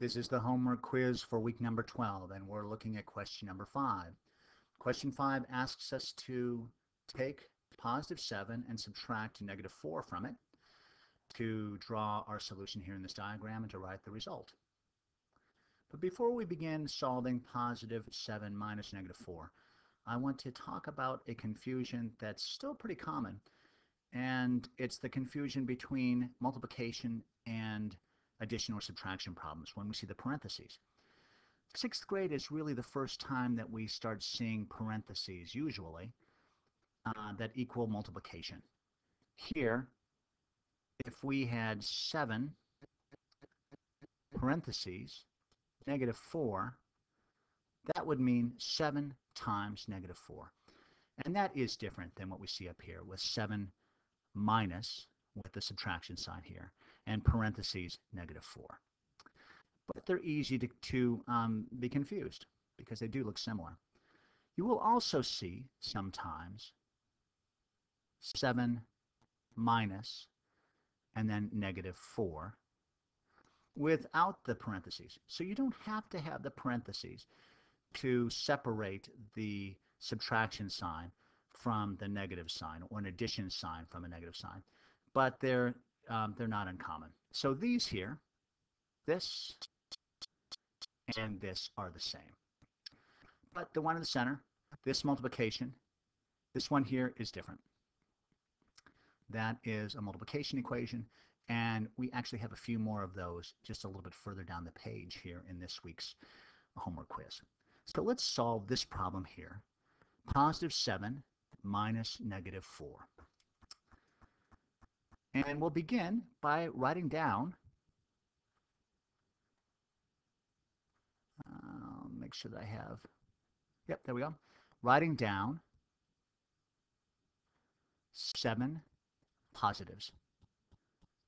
This is the homework quiz for week number 12, and we're looking at question number 5. Question 5 asks us to take positive 7 and subtract negative 4 from it to draw our solution here in this diagram and to write the result. But before we begin solving positive 7 minus negative 4, I want to talk about a confusion that's still pretty common, and it's the confusion between multiplication and addition or subtraction problems when we see the parentheses. 6th grade is really the first time that we start seeing parentheses, usually, that equal multiplication. Here, if we had 7 parentheses, negative 4, that would mean 7 times negative 4. And that is different than what we see up here with 7 minus with the subtraction sign here and parentheses negative 4. But they're easy to be confused because they do look similar. You will also see sometimes 7 minus and then negative 4 without the parentheses. So you don't have to have the parentheses to separate the subtraction sign from the negative sign or an addition sign from a negative sign. But they're not uncommon. So these here, this and this are the same. But the one in the center, this multiplication, this one here is different. That is a multiplication equation, and we actually have a few more of those just a little bit further down the page here in this week's homework quiz. So let's solve this problem here. Positive 7 minus negative 4. And we'll begin by writing down, make sure that I have, yep, there we go, writing down 7 positives,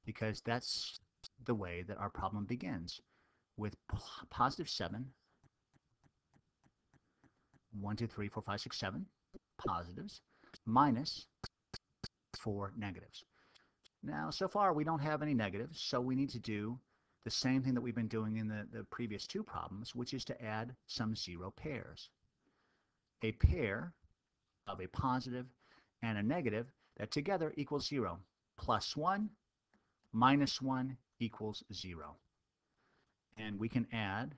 because that's the way that our problem begins, with positive 7, 1, 2, 3, 4, 5, 6, 7 positives, minus 4 negatives. Now, so far we don't have any negatives, so we need to do the same thing that we've been doing in the previous two problems, which is to add some zero pairs. A pair of a positive and a negative that together equals 0. Plus 1 minus 1 equals 0. And we can add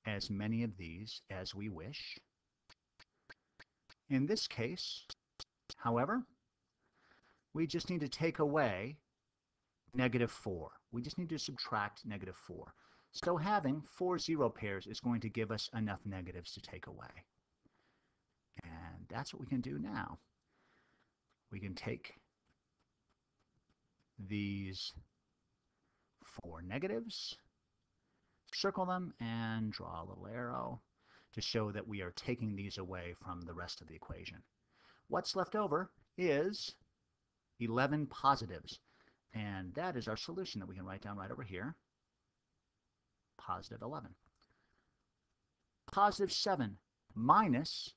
as many of these as we wish. In this case, however, we just need to take away negative 4. We just need to subtract negative 4. So having 4 zero pairs is going to give us enough negatives to take away. And that's what we can do now. We can take these 4 negatives, circle them, and draw a little arrow to show that we are taking these away from the rest of the equation. What's left over is 11 positives, and that is our solution that we can write down right over here, positive 11. Positive 7 minus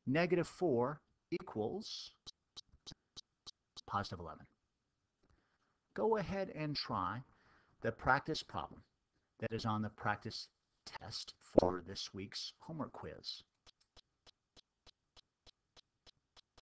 negative 4 equals positive 11. Go ahead and try the practice problem that is on the practice test for this week's homework quiz.